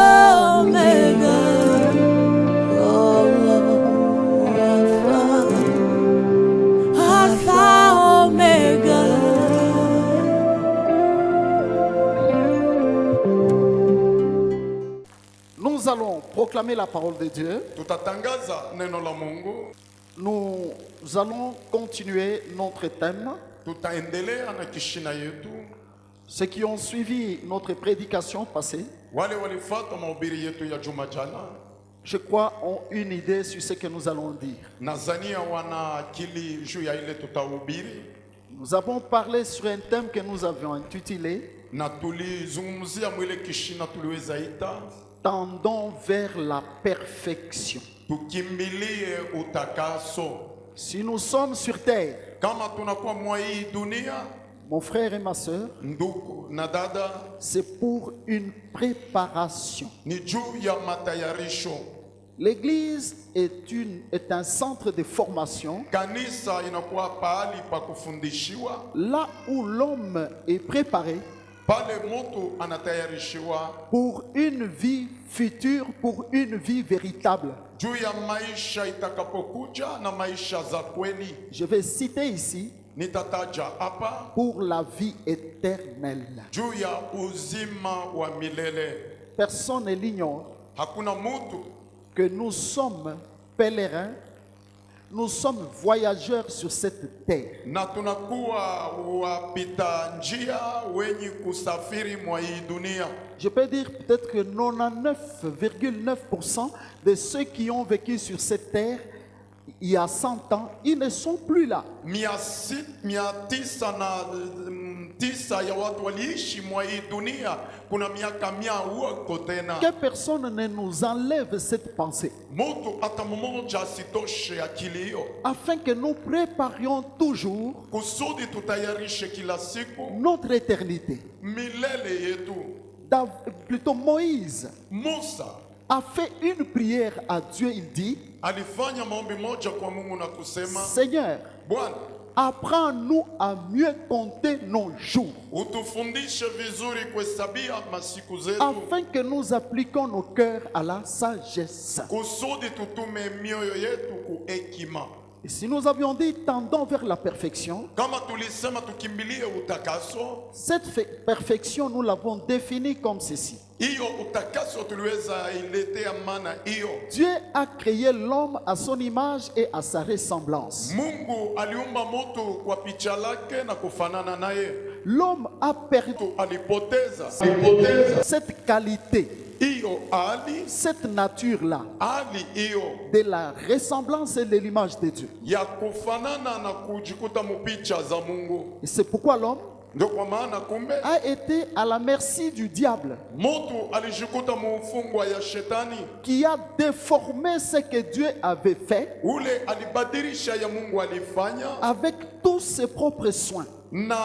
Omega. Oh, Alpha, Omega. Nous allons proclamer la parole de Dieu. Tutatangaza neno la Mungu. Nous allons continuer notre thème. Tutaendelea na kishina yetu. Ceux qui ont suivi notre prédication passée, Wale walifuata mahubiri yetu ya juma jana, je crois, ont une idée sur ce que nous allons dire. Nazania wana akili juu ya ile tutahubiri. Nous avons parlé sur un thème que nous avions intitulé Na tulizungumzia mwile kishina tuliweza ita Tendons vers la perfection. tukimbilie utakaso. Si nous sommes sur terre, Kama tunakuwa mwa hii dunia, mon frère et ma sœur, ndugu na dada, c'est pour une préparation. ni juu ya matayarisho. L'Église est un centre de formation, Kanisa inakuwa pahali pa kufundishiwa, là où l'homme est préparé pale mtu anatayarishiwa pour une vie future, pour une vie véritable. juu ya maisha itakapokuja na maisha za kweli. Je vais citer ici Nitataja hapa pour la vie éternelle. juu ya uzima wa milele. Personne ne l'ignore Hakuna mtu que nous sommes pèlerins, nous sommes voyageurs sur cette terre. na tunakuwa wapita njia wenye kusafiri mwa hii dunia. Je peux dire peut-être que 99,9% de ceux qui ont vécu sur cette terre il y a 100 ans, ils ne sont plus là. 909 ya watu waliishi mwa hii dunia, kuna miaka 100 huko tena. Que personne ne nous enlève cette pensée, Mtu hata mmoja asitoshe akili hiyo, afin que nous préparions toujours kusudi tutayarishe kila siku notre éternité. milele yetu. Plutôt Moïse Musa a fait une prière à Dieu, il dit, alifanya maombi moja kwa Mungu na kusema, Seigneur, Bwana, apprends-nous à mieux compter nos jours, utufundishe vizuri kuhesabia masiku zetu, afin que nous appliquions nos cœurs à la sagesse. kusudi tutume mioyo yetu ku hekima. Et si nous avions dit tendons vers la perfection, Kama tulisema tukimbilie utakaso, cette perfection, nous l'avons définie comme ceci. hiyo utakaso tuliweza iletea maana hiyo. Dieu a créé l'homme à son image et à sa ressemblance. Mungu aliumba mtu kwa picha lake na kufanana naye. L'homme a perdu Alipoteza cette qualité, hiyo hali, cette nature-là, hali hiyo de la ressemblance et de l'image de Dieu. ya kufanana na kujikuta mupicha za Mungu. Et c'est pourquoi l'homme Ndio kwa maana kumbe a été à la merci du diable, mtu alijikuta mufungwa ya shetani, qui a déformé ce que Dieu avait fait ule alibadilisha ya Mungu alifanya avec tous ses propres soins. na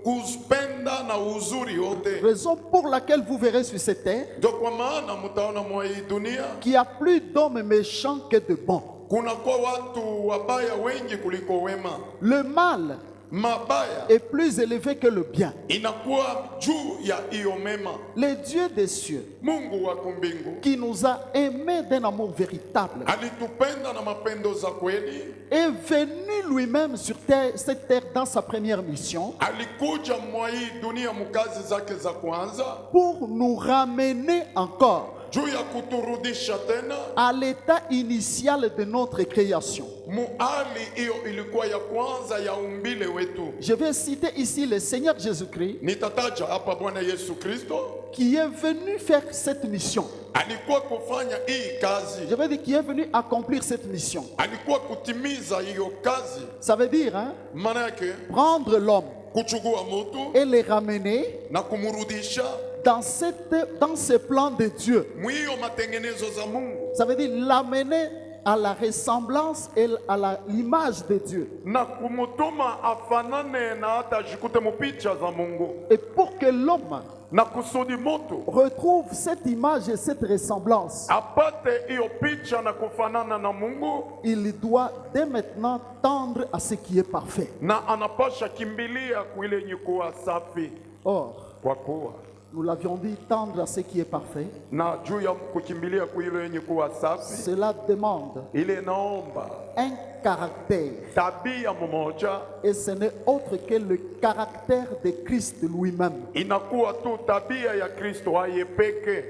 kupenda na uzuri yote. Raison pour laquelle vous verrez sur cette terre Ndio kwa maana mtaona mwa hii dunia qu'il y a plus d'hommes méchants que de bons. kuna kwa watu wabaya wengi kuliko wema. Le mal Mabaya est plus élevé que le bien. inakuwa juu ya hiyo mema. Le Dieu des cieux, Mungu wa kumbingu qui nous a aimés d'un amour véritable, alitupenda na mapendo za kweli, est venu lui-même sur cette terre dans sa première mission alikuja mwa hii dunia mukazi zake za kwanza pour nous ramener encore juu ya kuturudisha tena à l'état initial de notre création. muhali hiyo ilikuwa ya kwanza ya umbile wetu. Je vais citer ici le Seigneur Jésus-Christ, Nitataja hapa Bwana Yesu Kristo qui est venu faire cette mission. alikuwa kufanya hii kazi, Je veux dire qui est venu accomplir cette mission. alikuwa kutimiza hiyo kazi. Ça veut dire Maana yake prendre l'homme kuchukua mtu et le ramener na kumrudisha dans ce plan de Dieu. mwiyo matengenezo za Mungu, Ça veut dire l'amener à la ressemblance et à l'image de Dieu. na kumutuma afanane na hata jikute mupicha za Mungu, Et pour que l'homme na kusudi mtu retrouve cette image et cette ressemblance, apate hiyo picha na kufanana na Mungu, il doit dès maintenant tendre à ce qui est parfait. na anapasha kimbilia kuile yenye kuwa safi. Or, Kwa kuwa Nous l'avions dit, tendre à ce qui est parfait. na juu ya kukimbilia kuilo yenye kuwa safi, Cela demande ile naomba un caractère. tabia mmoja Et ce n'est autre que le caractère de Christ lui-même. inakuwa tu tabia ya Kristo yeye peke.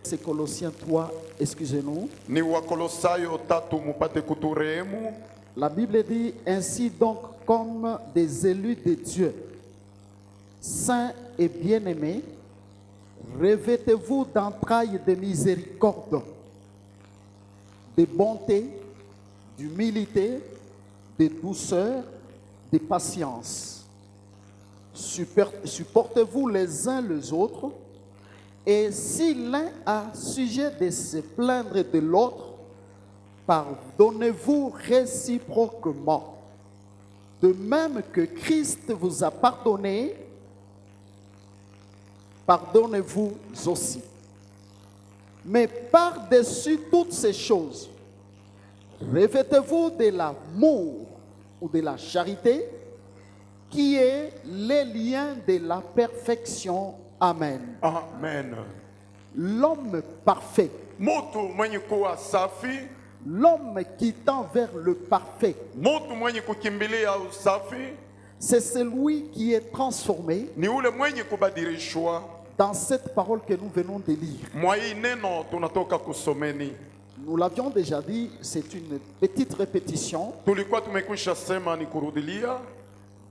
C'est Colossiens 3, excusez-nous. Ni Wakolosayo 3 mupate kuturehemu. La Bible dit ainsi donc comme des élus de Dieu, saints et bien-aimés, revêtez-vous d'entrailles de miséricorde, de bonté, d'humilité, de douceur, de patience. Supportez-vous les uns les autres, et si l'un a sujet de se plaindre de l'autre, pardonnez-vous réciproquement. De même que Christ vous a pardonné, pardonnez-vous aussi. Mais par-dessus toutes ces choses, revêtez-vous de l'amour ou de la charité, qui est les liens de la perfection. Amen. Amen. L'homme parfait, Mutu mwenye kuwa safi, l'homme qui tend vers le parfait, mutu mwenye kukimbilia usafi, c'est celui qui est transformé ni ule mwenye kubadilishwa. dans cette parole que nous venons de lire. Mwa hii neno tunatoka kusomeni. Nous l'avions déjà dit, c'est une petite répétition. Tulikuwa tumekwisha sema ni kurudilia.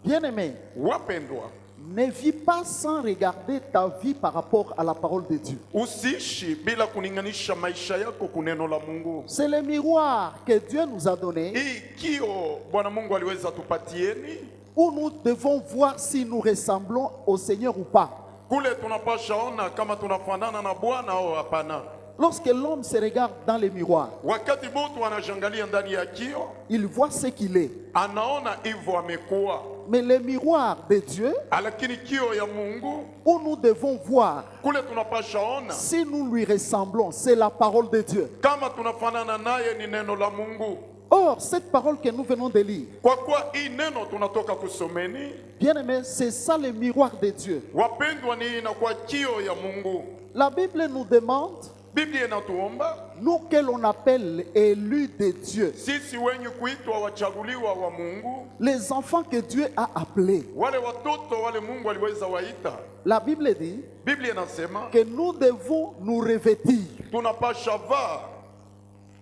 Bien-aimé, Wapendwa, ne vis pas sans regarder ta vie par rapport à la parole de Dieu. usiishi bila kuninganisha maisha yako kuneno la Mungu. C'est le miroir que Dieu nous a donné Hii kio Bwana Mungu aliweza tupatieni, où nous devons voir si nous ressemblons au Seigneur ou pas. kule tunapasha ona kama tunafanana na Bwana au hapana. Lorsque l'homme se regarde dans le miroir, Wakati mtu anajangalia ndani ya kio, il voit ce qu'il est. anaona hivyo amekuwa, Mais le miroir de Dieu, lakini kio ya Mungu où nous devons voir kule tunapasha ona si nous lui ressemblons, c'est la parole de Dieu. kama tunafanana naye ni neno la Mungu. Or, cette parole que nous venons de lire, Kwa kuwa hii neno tunatoka kusomeni, bien aimé, c'est ça le miroir de Dieu. wapendwa, ni inakuwa kio ya Mungu. La Bible nous demande, Biblia inatuomba nous que l'on appelle élus de Dieu, sisi wenye kuitwa wachaguliwa wa Mungu, les enfants que Dieu a appelés. wale watoto wale Mungu aliweza waita. La Bible dit Biblia inasema que nous devons nous revêtir tunapasha vaa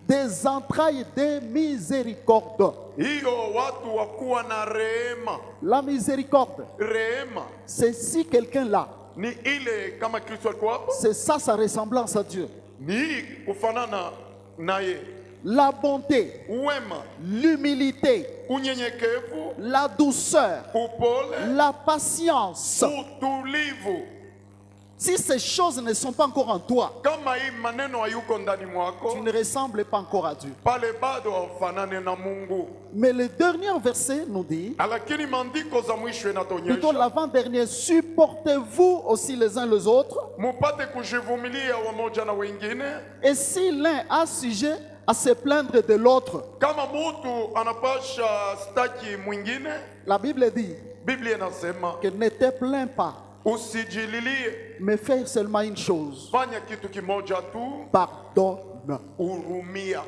des entrailles de miséricorde. hiyo watu wakuwa na rehema. La miséricorde, Rehema c'est si quelqu'un là, ni ile kama Kristo alikuwa hapo, c'est ça sa ressemblance à Dieu. ni hii kufanana naye, La bonté, uwema, l'humilité, unyenyekevu, la douceur, upole, la patience. utulivu. Si ces choses ne sont pas encore en toi, Kama hii maneno hayuko ndani mwako, tu ne ressembles pas encore à Dieu. pale bado haufanane na Mungu. Mais le dernier verset nous dit, Lakini maandiko za mwisho plutôt inatuonyesha l'avant-dernier, supportez-vous aussi les uns les autres. mupate kujivumilia wamoja na wengine. Et si l'un a sujet à se plaindre de l'autre, Kama mutu anapasha staki mwingine, la Bible dit Biblia inasema que ne te plains pas, usijililie, mais fais seulement une chose, fanya kitu kimoja tu, pardonne. urumia.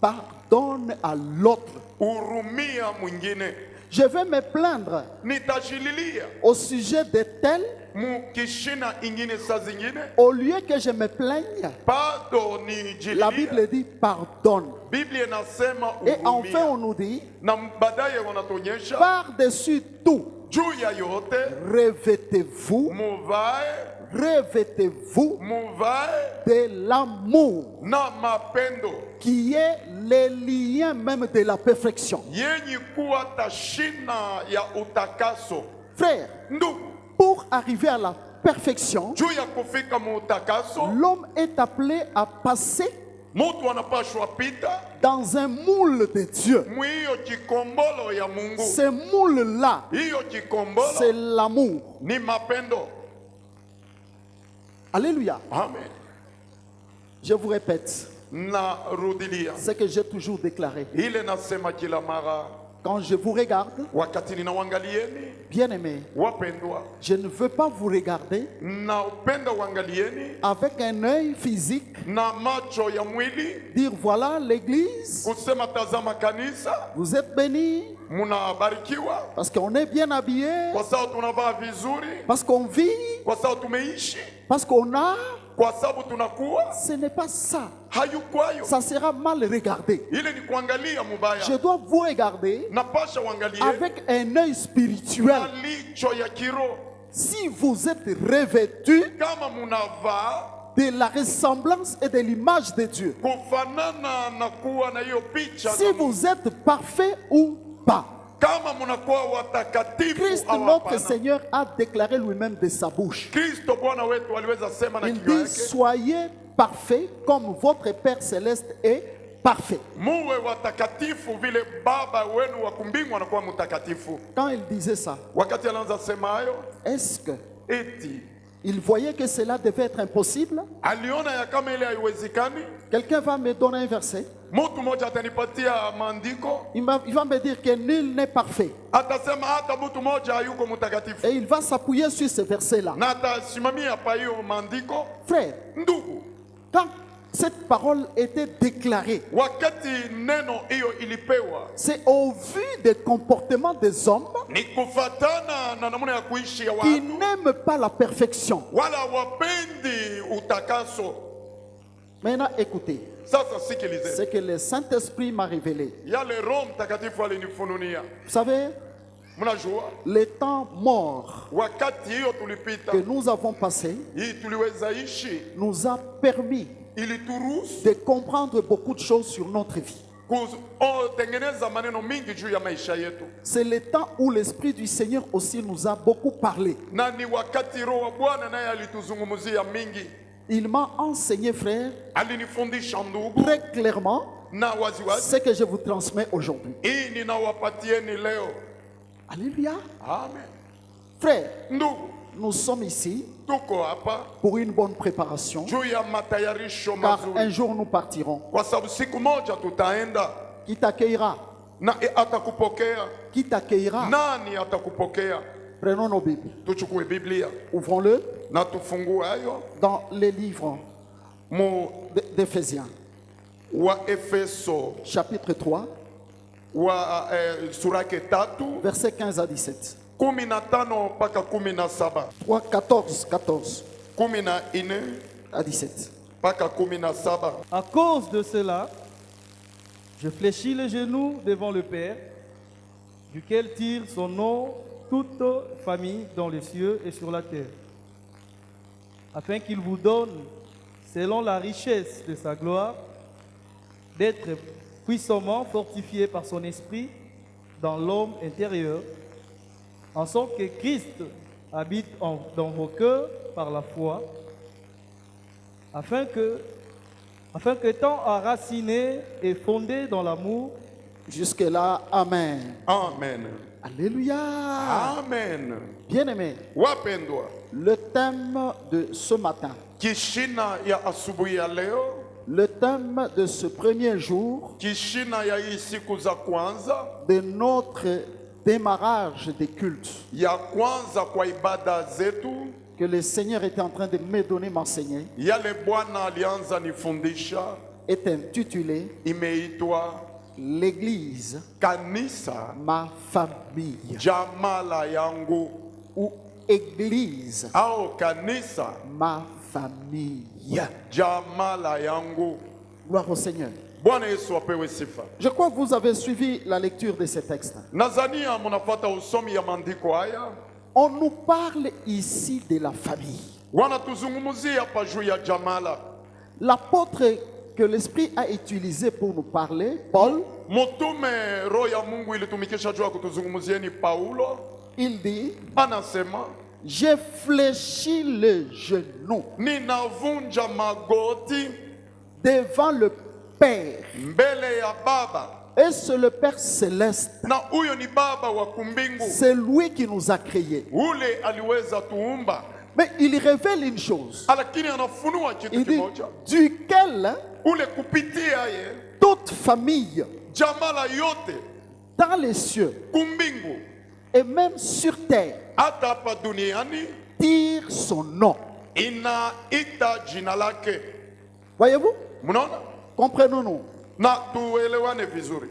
Pardonne à l'autre. Urumia mwingine. Je vais me plaindre Nitajililia au sujet de tel, mukishina ingine saa zingine, au lieu que je me plaigne. bado La nijililia. Bible dit pardonne. Biblia inasema Et enfin, on urumia. nous dit, Na baadaye wanatuonyesha par-dessus tout, juu ya yote revêtez-vous, revêtez-vous muvae de l'amour, na mapendo qui est le lien même de la perfection. yenye kuwa tashina ya utakaso. Frère, Ndugu, pour arriver à la perfection, juu ya kufika mu utakaso, l'homme est appelé à passer mutu anapashwa pita dans un moule de Dieu. mwiyo kikombolo ya Mungu. Ce moule-là, Hiyo c'est kikombolo l'amour. ni mapendo. Alléluia. Amen. Je vous répète Na rudilia ce que j'ai toujours déclaré. ile nasema kila mara, Quand je vous regarde, wakati ninawaangalieni bien-aimés, wapendwa, je ne veux pas vous regarder na upenda uangalieni avec un œil physique, na macho ya mwili, dire voilà l'église, kusema tazama kanisa, vous êtes bénis, munabarikiwa parce qu'on est bien habillés, kwa sababu tunavaa vizuri, parce qu'on vit, kwa sababu tumeishi, parce qu'on a. kwa sababu tunakuwa. Ce n'est pas ça. Hayukwayo, Ça sera mal regardé. ile ni kuangalia mubaya. Je dois vous regarder Napasha uangalie avec un œil spirituel. na licho ya kiroho. Si vous êtes revêtus Kama munavaa de la ressemblance et de l'image de Dieu, kufanana na kuwa na hiyo picha, si vous êtes parfait ou pas, kama munakuwa watakatifu Christ au notre hapana. Seigneur a déclaré lui-même de sa bouche. Kristo Bwana wetu aliweza sema na Il kinywa dit, yake, soyez parfaits comme votre Père céleste est parfait. muwe watakatifu vile baba wenu wa kumbingu anakuwa mtakatifu. Quand il disait ça, Wakati anaanza sema hayo, est-ce que eti il voyait que cela devait être impossible? aliona ya kama ile haiwezekani. Quelqu'un va me donner un verset. Mtu mmoja atanipatia maandiko, Il va me dire que nul n'est parfait. atasema hata mtu mmoja hayuko mtakatifu, Et il va s'appuyer sur ce verset-là. na atasimamia pa hiyo maandiko. Frère, Ndugu, quand cette parole était déclarée, wakati neno hiyo ilipewa, c'est au vu des comportements des hommes ni kufatana na namna ya kuishi ya qui watu, n'aiment pas la perfection. wala wapendi utakaso. Maintenant, écoutez, Sasa sikilize ce que le Saint-Esprit m'a révélé. yale Roho Mtakatifu alinifununia. Vous savez, Mnajua les temps morts wakati hiyo tulipita, que nous avons passés hii tuliweza ishi, nous a permis ilituruhusu de comprendre beaucoup de choses sur notre vie. kutengeneza maneno mingi juu ya maisha yetu, C'est le temps où l'Esprit du Seigneur aussi nous a beaucoup parlé. na ni wakati Roho wa Bwana naye alituzungumzia mingi. Il m'a enseigné, frère, Alinifundisha ndugu très clairement na waziwazi, ce que je vous transmets aujourd'hui. hii ninawapatieni leo. Alléluia. Amen. Frère, Ndugu, nous sommes ici tuko hapa pour une bonne préparation, juu ya matayarisho car un mazuri, jour nous partirons. kwa sababu siku moja tutaenda. Qui t'accueillera? Na atakupokea. Qui t'accueillera? Nani atakupokea? Prenons nos Bibles. Tuchukue Biblia Ouvrons-le na tufungue hayo dans les livres mu d'Éphésiens, wa Efeso chapitre 3, wa sura yake 3 versets 15 à 17. 15 mpaka 17, 3, 14, 14 14 à 17. mpaka 17. À cause de cela, je fléchis les genoux devant le Père, duquel tire son nom toute famille dans les cieux et sur la terre, afin qu'il vous donne, selon la richesse de sa gloire, d'être puissamment fortifié par son esprit dans l'homme intérieur, en sorte que Christ habite dans vos cœurs par la foi, afin que étant enraciné et fondé dans l'amour, Jusque-là, Amen. Amen. Alléluia. Amen. Bien-aimés, Wapendwa, le thème de ce matin, kishina ya asubuhi ya leo, le thème de ce premier jour kishina ya hii siku za kwanza de notre démarrage des cultes ya kwanza kwa ibada zetu, que le Seigneur était en train de me donner, m'enseigner, yale Bwana alianza nifundisha, est intitulé imeitwa L'Église, kanisa ma famille, jamala yangu, ou Église, au kanisa ma famille. jamala yangu. Gloire au Seigneur. Bwana Yesu apewe sifa. Je crois que vous avez suivi la lecture de ces textes. Nazania mnapata usomi ya maandiko haya, On nous parle ici de la famille. wanatuzungumzia hapa juu ya jamala. L'apôtre que l'Esprit a utilisé pour nous parler, Paul, Mtume roho ya Mungu ilitumikisha juu ya kutuzungumzieni Paulo, il dit, anasema j'ai fléchi le genou ninavunja magoti devant le Père. mbele ya Baba, Et c'est le Père céleste. na huyo ni Baba wa kumbingu, C'est lui qui nous a créés. ule aliweza tuumba, Mais il révèle une chose. lakini anafunua kitu Il dit, kimoja, duquel ule kupitia ye toute famille jamala yote dans les cieux kumbingu et même sur terre hata hapa duniani tire son nom. inaita jina lake. Voyez-vous? Mnaona? Comprenons-nous. Na tuelewane vizuri.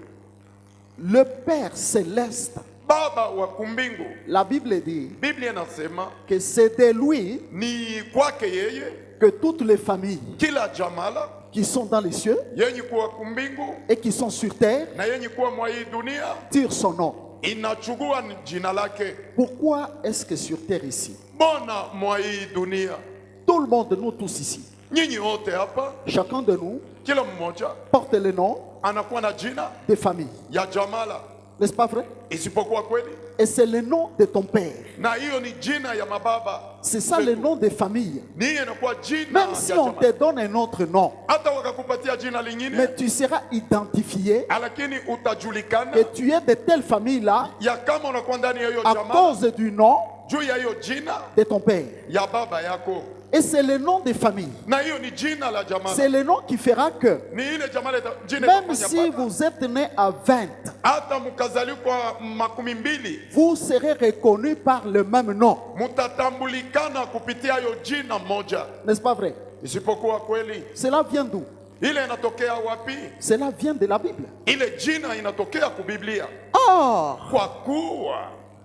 Le Père céleste, Baba wa kumbingu, la Bible dit Biblia inasema que c'est de lui ni kwake yeye que toutes les familles kila jamala qui sont dans les cieux yenye kuwa kumbingu et qui sont sur terre na yenye kuwa mwa hii dunia tirent son nom. inachukua jina lake. Pourquoi est-ce que sur terre ici, Bona mwa hii dunia, tout le monde, nous tous ici, nyinyi wote hapa, chacun de nous kila mmoja porte le nom anakuwa na jina de famille. ya jamala, N'est-ce pas vrai? isipokuwa kweli, Et c'est le nom de ton père. na hiyo ni jina ya mababa. C'est ça le nom de famille. Ni inakuwa jina Même si ya on te jamala. donne un autre nom, Hata wakakupatia jina lingine, mais tu seras identifié lakini utajulikana que tu es de telle famille-là ya kama unakuwa ndani ya hiyo à jamala cause du nom juu ya hiyo jina de ton père. ya baba yako, Et c'est le nom de famille. na hiyo ni jina la jamala. C'est le nom qui fera que Ni ile jamala jina même itafanya si baba. vous êtes né à 20, Hata mkazaliwa 20, vous serez reconnu par le même nom. mutatambulikana kupitia hiyo jina moja, N'est-ce pas vrai? isipokuwa kweli. Cela vient d'où? Ile inatokea wapi? Cela vient de la Bible. Ile jina inatokea kubiblia. Or, Kwa kuwa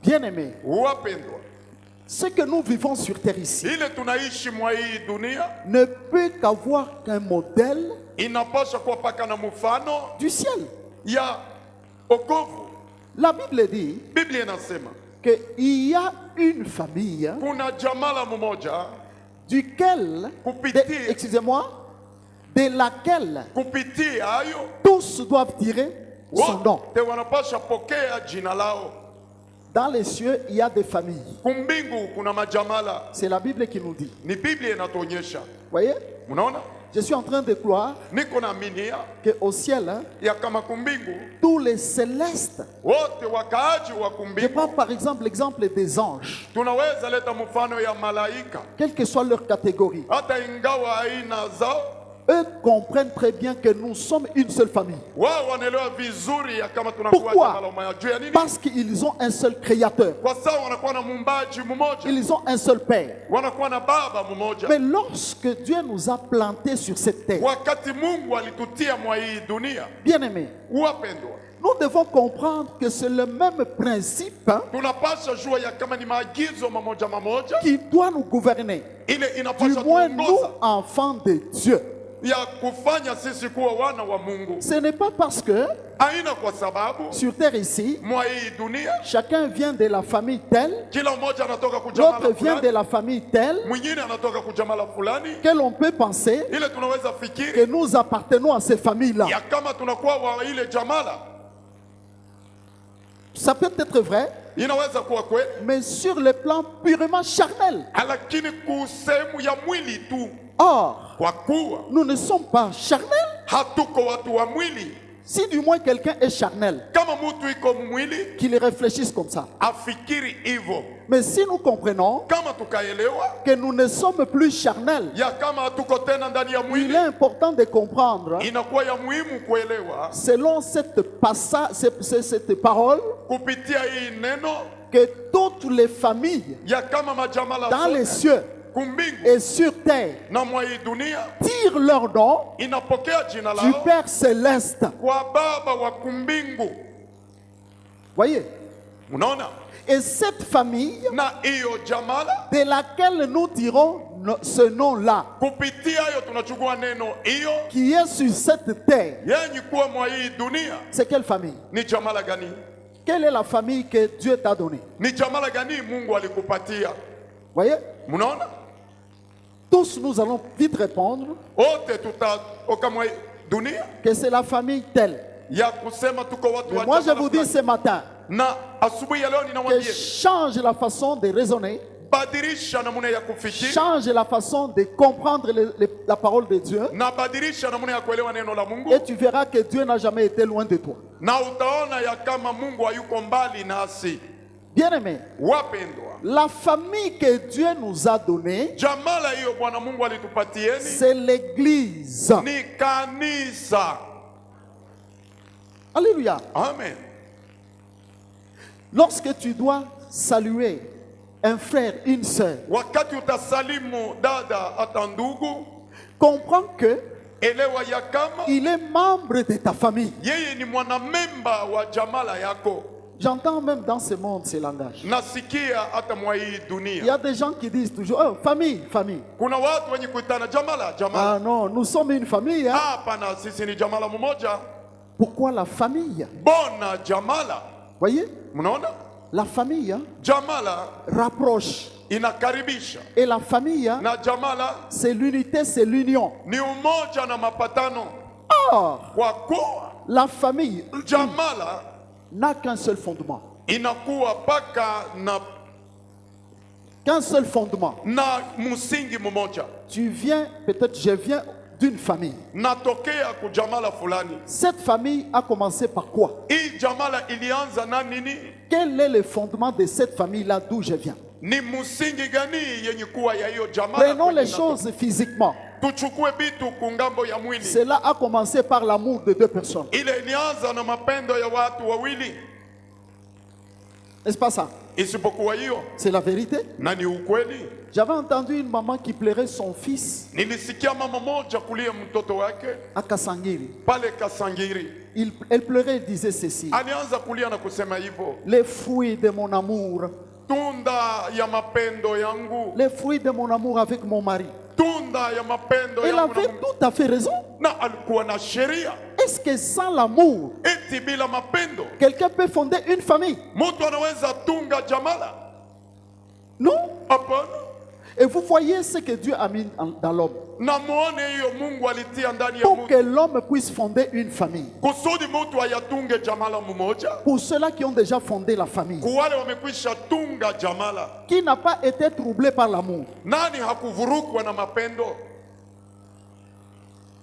bien-aimés, wapendwa, ce que nous vivons sur terre ici ile tunaishi mwa hii dunia ne peut qu'avoir qu'un modèle inapaswa kuwa paka na mfano du ciel. ya okovu. La Bible dit Biblia inasema qu'il y a une famille kuna jamala mmoja duquel, Kupitia. excusez-moi, de laquelle kupitia hayo tous doivent tirer son nom. wote wanapaswa pokea jina lao. Dans les cieux, il y a des familles. Kumbingu kuna majamala, C'est la Bible qui nous dit. ni Biblia inatuonyesha. Voyez? Mnaona, Je suis en train de croire niko naaminia qu'au ciel, hein, ya kama kumbingu tous les célestes, wote wakaaji wa je kumbingu, prends par exemple l'exemple des anges, tunaweza leta mfano ya malaika, quelle que soit leur catégorie, hata ingawa aina zao, eux comprennent très bien que nous sommes une seule famille. wao wanaelewa vizuri ya kama tunakuwa Pourquoi? jamala moja. Juu ya nini? Parce qu'ils ont un seul créateur. Kwa sababu wanakuwa na muumbaji mmoja, Ils ont un seul père. wanakuwa na baba mmoja. Mais lorsque Dieu nous a plantés sur cette terre, Wakati Mungu alitutia mwa hii dunia, bien-aimés, wapendwa, nous devons comprendre que c'est le même principe, hein, tunapaswa jua ya kama ni maagizo mamoja mamoja, qui doit nous gouverner. ile Du inapaswa moins, nous, tuongoza enfants de Dieu. ya kufanya sisi kuwa wana wa Mungu. Ce n'est pas parce que Aina kwa sababu sur terre ici, mwa hii dunia chacun vient de la famille telle, kila mmoja anatoka kujamala l'autre vient de fulani, la famille telle, mwingine anatoka kujamala fulani, que l'on peut penser ile tunaweza que fikiri nous appartenons à ces familles-là. ya kama tunakuwa wa ile jamala. Ça peut être vrai, Inaweza kuwa kweli, mais sur le plan purement charnel. lakini kusehemu ya mwili tu, Or, kwa kuwa nous ne sommes pas charnels. hatuko watu wa mwili. Si du moins quelqu'un est charnel, Kama mtu iko mwili qu'il réfléchisse comme ça. afikiri hivyo. Mais si nous comprenons Kama tukaelewa que nous ne sommes plus charnels, ya kama hatuko tena ndani ya il mwili, est important de comprendre, inakuwa ya muhimu kuelewa selon cette parole, kupitia hii neno que toutes les familles ya kama majamala dans les zote cieux kumbingu et sur terre na mwa hii dunia tirent leur nom inapokea jina du lao Père céleste. kwa baba wa kumbingu. Voyez? Unaona, Et cette famille na hiyo jamala de laquelle nous tirons ce nom-là, kupitia hiyo tunachukua neno hiyo qui est sur cette terre, yenye kuwa mwa hii dunia. c'est quelle famille? Ni jamala gani? Quelle est la famille que Dieu t'a donnée? Ni jamala gani Mungu alikupatia? Voyez? Mnaona, Tous nous allons vite répondre wote tutatoka mwa hii dunia que c'est la famille telle. ya kusema tuko watu Mais wa moi, je jamala vous dis fulani. ce matin Na asubuhi ya leo que ninawambia, change la façon de raisonner, badilisha namna ya kufikiri change la façon de comprendre la parole de Dieu, na badilisha namna ya kuelewa neno la Mungu, et tu verras que Dieu n'a jamais été loin de toi. na utaona ya kama Mungu hayuko mbali nasi. Bien-aimé, Wapendwa, la famille que Dieu nous a donnée, jamala hiyo Bwana Mungu alitupatieni c'est l'Église. ni kanisa. Alléluia. Amen. Lorsque tu dois saluer un frère, une sœur, wakati utasalimu dada hata ndugu, comprends que elewa ya kama il est membre de ta famille. yeye ni mwanamemba wa jamala yako. J'entends même dans ce monde ces langages. Nasikia hata mwa hii Il y dunia a des gens qui disent toujours, oh, famille, famille. kuna watu wenye kuitana jamala jamala. Ah non, nous sommes une famille. Hein? Hapana, sisi ni jamala mmoja. Pourquoi la famille? Bona jamala, Voyez, mnaona la famille hein, jamala rapproche. inakaribisha Et la famille, hein, na jamala c'est l'unité, c'est l'union. ni umoja na mapatano. Or, Kwa kuwa la famille jamala n'a qu'un seul fondement. inakuwa paka Qu'un seul fondement. na msingi mmoja. Tu viens, peut-être je viens d'une famille. Natokea kujamala fulani. Cette famille a commencé par quoi? Hii jamala ilianza na nini? Quel est le fondement de cette famille-là d'où je viens? Ni msingi gani yenye kuwa ya hiyo jamala? Prenons kwenye les choses physiquement. tuchukue bitu kungambo ya mwili. Cela a commencé par l'amour de deux personnes. Ile ilianza na mapendo ya watu wawili. N'est-ce pas ça? Isipokuwa hiyo C'est la vérité. na ni ukweli. J'avais entendu une maman qui plairait son fils Nilisikia mama moja kulia mtoto wake à Kasangiri. pale Kasangiri. Elle pleurait et disait ceci. Alianza kulia na kusema hivyo, Les fruits de mon amour. tunda ya mapendo yangu, Les fruits de mon amour avec mon mari. tunda ya mapendo Elle yangu avait tout à fait raison. na alikuwa na sheria. Est-ce que sans l'amour, Eti bila mapendo quelqu'un peut fonder une famille? mtu anaweza tunga jamala? Non. Hapana. Et vous voyez ce que Dieu a mis dans l'homme. Na muone hiyo Mungu alitia ndani ya Pour mtu que l'homme puisse fonder une famille. kusudi mtu ayatunge jamala mmoja. Pour ceux-là qui ont déjà fondé la famille. Kwa wale wamekwisha tunga jamala, Qui n'a pas été troublé par l'amour. nani hakuvurukwa na mapendo?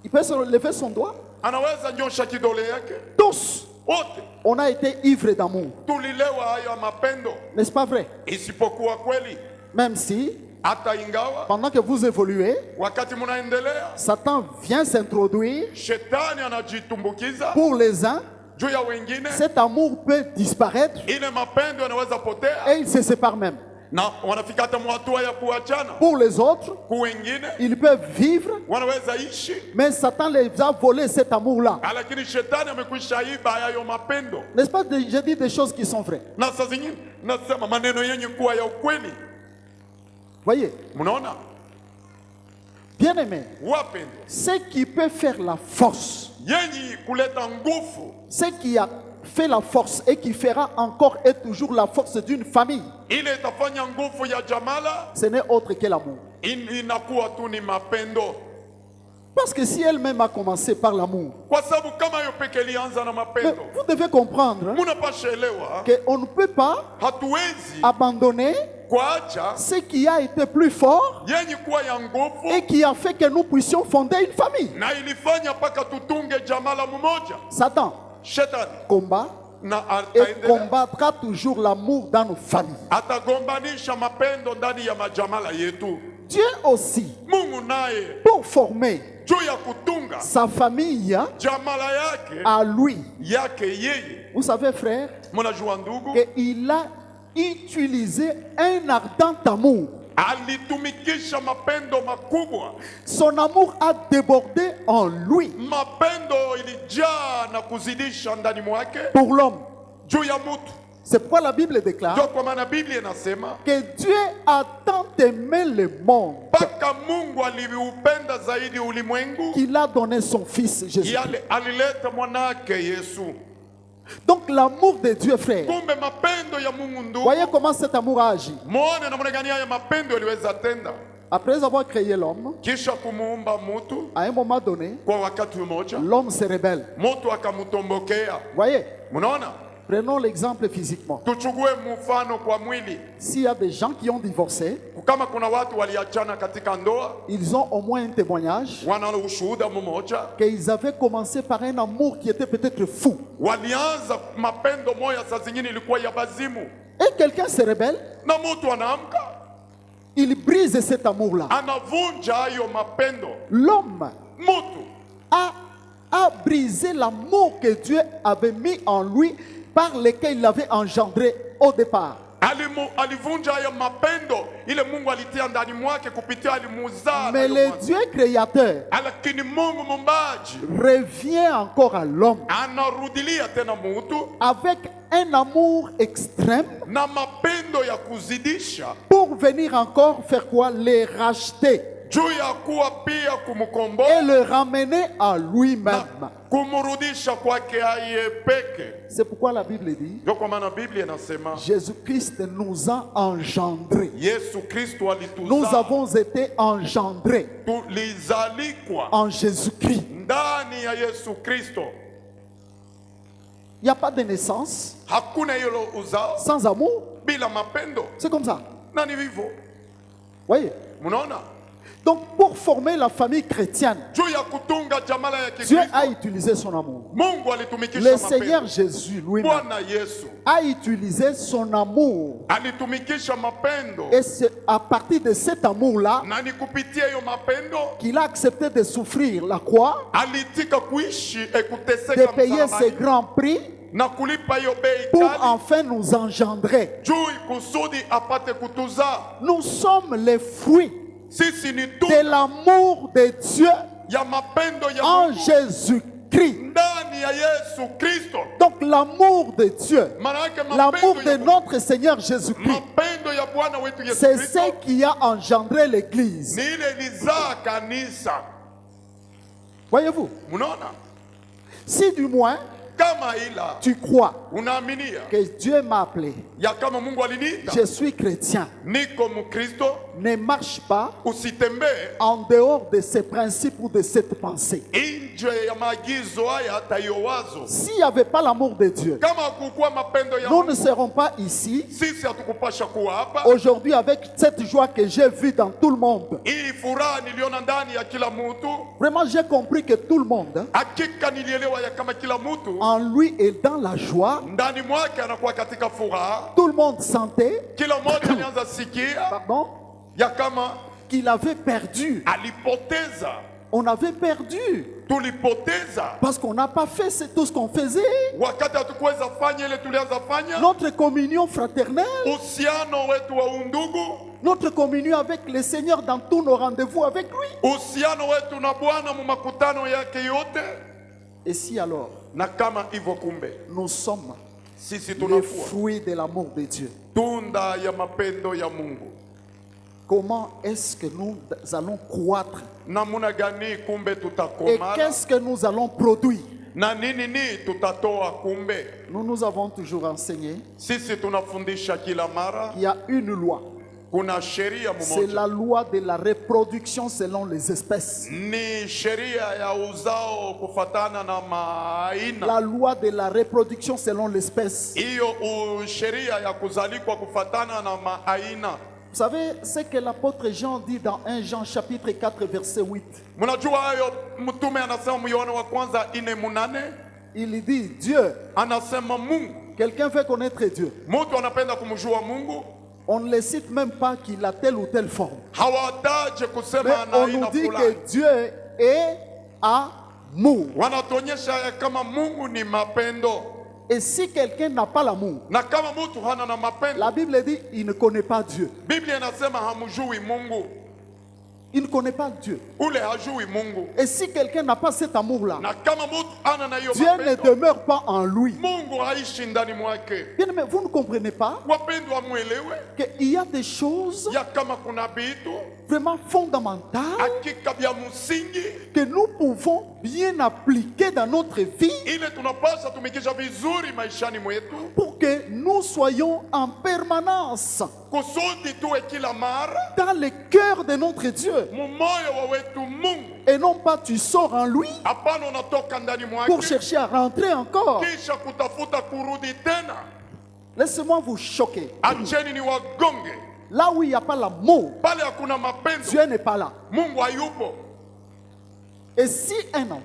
Il peut se lever son doigt. Anaweza nyosha kidole yake. Tous, Wote on a été ivres d'amour. tulilewa hayo mapendo, N'est-ce pas vrai? isipokuwa kweli. Même si, Hata ingawa pendant que vous évoluez, wakati munaendelea, Satan vient s'introduire. shetani anajitumbukiza Pour les uns, juu ya wengine, cet amour peut disparaître ile mapendo yanaweza potea et ils se séparent même. na wanafika hata mwatua ya kuachana. Pour les autres, Kwa wengine ils peuvent vivre, wanaweza ishi, mais Satan les a volé cet amour-là. lakini shetani amekwisha iba hayo mapendo. N'est-ce pas? Je dis des choses qui sont vraies. Na saa zingine nasema maneno yenye kuwa ya ukweli. Voyez, Mnaona bien aimé, wapendo, ce qui peut faire la force, yenye kuleta nguvu, ce qui a fait la force et qui fera encore et toujours la force d'une famille, ile itafanya nguvu ya jamala ce n'est autre que l'amour. inakuwa tu ni mapendo. Parce que si elle-même a commencé par l'amour, Kwa sababu kama hiyo peke ilianza na mais mapendo, vous devez comprendre hein, munapasha elewa qu'on ne peut pas hatuwezi abandonner kuacha ce qui a été plus fort yenye kuwa ya nguvu et qui a fait que nous puissions fonder une famille. na ilifanya mpaka tutunge jamala mmoja. Satan Shetani combat na et ataendelea, combattra toujours l'amour dans nos familles. atagombanisha mapendo ndani ya majamala yetu. Dieu aussi, Mungu naye pour former juu ya kutunga sa famille jamala yake à lui, yake yeye, vous savez frère, mnajua ndugu, qu'il a utilisé un ardent amour. alitumikisha mapendo makubwa. Son amour a débordé en lui Mapendo ilijaa na kuzidisha ndani mwake pour l'homme. juu ya mtu. C'est pourquoi la Bible déclare Ndio kwa maana Biblia inasema que Dieu a tant aimé le monde mpaka Mungu aliupenda zaidi ulimwengu, qu'il a donné son Fils Jésus. yale alileta mwanake Yesu. Donc l'amour de Dieu, frère, Kumbe mapendo ya Mungu ndugu, voyez comment cet amour a agi. muone namna gani haya mapendo yaliweza tenda. Après avoir créé l'homme, Kisha kumuumba mtu, à un moment donné, kwa wakati mmoja l'homme se rebelle. mtu akamtombokea. Voyez, Mnaona, prenons l'exemple physiquement. tuchukue mfano kwa mwili. S'il y a des gens qui ont divorcé, Kama kuna watu waliachana katika ndoa, ils ont au moins un témoignage wana ushuhuda mmoja, qu'ils avaient commencé par un amour qui était peut-être fou. walianza mapendo moya, saa zingine ilikuwa ya bazimu, Et quelqu'un se rebelle, na mtu anaamka il brise cet amour-là. anavunja hayo mapendo. L'homme Mtu a brisé l'amour que Dieu avait mis en lui, par lequel il avait engendré au départ. Alivunja haya mapendo ile Mungu alitia ndani mwake kupitia alimuzaa. Mais le Dieu créateur Lakini Mungu mumbaji revient encore à l'homme anarudilia tena mutu avec un amour extrême na mapendo ya kuzidisha pour venir encore faire quoi? Les racheter juu ya kuwa pia kumkomboa et le ramener à lui-même. na kumrudisha kwake yeye peke. C'est pourquoi la Bible dit Ndio kwa maana Biblia inasema Jésus-Christ nous a engendrés. Yesu Kristo Nous alituzaa, avons été engendrés tulizalikwa en Jésus-Christ. ndani ya Yesu Kristo. Il n'y a pas de naissance Hakuna hilo uzao sans amour. bila mapendo, C'est comme ça. na ni vivyo. Voyez? Mnaona, Donc pour former la famille chrétienne, juu ya kutunga jamala ya Dieu Kikristo a utilisé son amour. Mungu alitumikisha Le Seigneur mapendo. Jésus lui-même Bwana Yesu a utilisé son amour. alitumikisha mapendo, Et c'est à partir de cet amour-là na ni kupitia hiyo mapendo qu'il a accepté de souffrir la croix, alitika kuishi de kuteseka payer ce msalabani grand prix na kulipa hiyo bei pour kali enfin nous engendrer. juu kusudi apate kutuzaa. Nous sommes les fruits Sisi ni de tunda l'amour de Dieu ya mapendo ya en Mungu Jésus-Christ. ndani ya Yesu Kristo. Donc l'amour de Dieu, Maana yake l'amour mapendo de ya notre Seigneur Jésus-Christ, mapendo ya Bwana wetu Yesu c'est Kristo ce qui a engendré l'Église. ni ile ilizaa kanisa. Voyez-vous? Mnaona, Si du moins kama ila tu crois unaaminia que Dieu m'a appelé, ya kama Mungu aliniita je suis chrétien, niko Mkristo, ne marche pas usitembee en dehors de ces principes ou de cette pensée. nje ya maagizo haya, hata hiyo wazo. S'il n'y avait pas l'amour de Dieu, Kama kukuwa mapendo ya nous ne Mungu, serons pas ici sisi hatukupasha kuwa hapa. aujourd'hui avec cette joie que j'ai vue dans tout le monde. Hii furaha niliona ndani ya kila mtu, Vraiment, j'ai compris que tout le monde, hakika nilielewa ya kama kila mtu en lui est dans la joie. ndani mwake anakuwa katika furaha. Tout le monde sentait, Kila mmoja alianza sikia pardon, ya kama qu'il avait perdu. alipoteza, On avait perdu tulipoteza parce qu'on n'a pas fait tout ce qu'on faisait. wakati hatukuweza fanya ile tulianza fanya. Notre communion fraternelle, Uhusiano wetu wa undugu, notre communion avec le Seigneur dans tous nos rendez-vous avec lui. uhusiano wetu na Bwana mu makutano yake yote. Et si alors Na kama hivyo, kumbe nous sommes sisi les tunakuwa fruits de l'amour de Dieu, tunda ya mapendo ya Mungu, comment est-ce que nous allons croître namuna gani kumbe et tutakomala qu'est-ce que nous allons produire? na nini tutatoa? Kumbe Nous avons toujours enseigné sisi tunafundisha kila mara qu'il y a une loi. kuna sheria C'est mmoja, la loi de la reproduction selon les espèces. ni sheria ya uzao kufatana na maaina. La loi de la reproduction selon l'espèce. Hiyo sheria ya kuzalikwa kufatana na maaina. Vous savez ce que l'apôtre Jean dit dans 1 Jean chapitre 4 verset 8. Mnajua hayo mtume anasema mu Yohana wa kwanza 4:8, Il dit Dieu. anasema Mungu, Quelqu'un veut connaître Dieu. mtu anapenda kumjua Mungu, On ne le cite même pas qu'il a telle ou telle forme. hawataje Mais kusema ana on aina nous dit fulani. que Dieu est amour. Wanatuonyesha ya kama Mungu ni mapendo, Et si quelqu'un n'a pas l'amour, na kama mtu hana na mapendo, la Bible dit il ne connaît pas Dieu. Biblia inasema hamjui Mungu, Il ne connaît pas Dieu. ule hajui Mungu. Et si quelqu'un n'a pas cet amour-là, Na kama mtu ana na hiyo Dieu ne mapendo, demeure pas en lui. Mungu haishi ndani mwake. Bien, mais vous ne comprenez pas Wapendwa, mwelewe qu'il y a des choses ya kama kuna vitu vraiment fondamentales hakika vya msingi que nous pouvons bien appliquer dans notre vie ile tunapaswa tumikisha vizuri maishani mwetu pour que nous soyons en permanence kusudi tuwe kila mara dans le cœur de notre Dieu. mumoyo wa wetu Mungu. Et non pas tu sors en lui Hapana unatoka ndani pour mwake chercher à rentrer encore. kisha kutafuta kurudi tena. Laissez-moi vous choquer. Acheni ni wagonge Là où il n'y a pas l'amour, pale hakuna mapendo, Dieu n'est pas là. Mungu hayupo. Et si un enfant